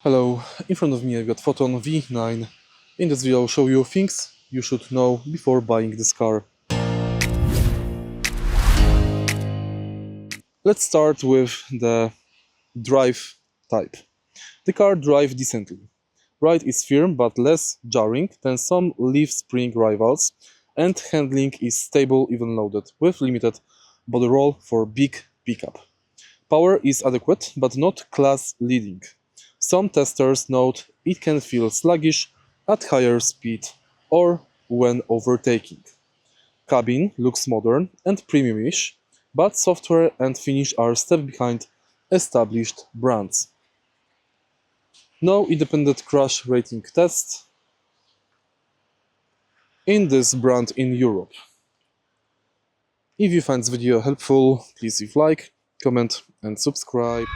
Hello, in front of me I've got FOTON V9. In this video I'll show you things you should know before buying this car. Let's start with the drive type. The car drives decently. Ride is firm but less jarring than some leaf spring rivals, and handling is stable even loaded, with limited body roll for big pickup. Power is adequate but not class leading. Some testers note it can feel sluggish at higher speed or when overtaking. Cabin looks modern and premium-ish, but software and finish are step behind established brands. No independent crash rating test in this brand in Europe. If you find this video helpful, please leave like, comment and subscribe.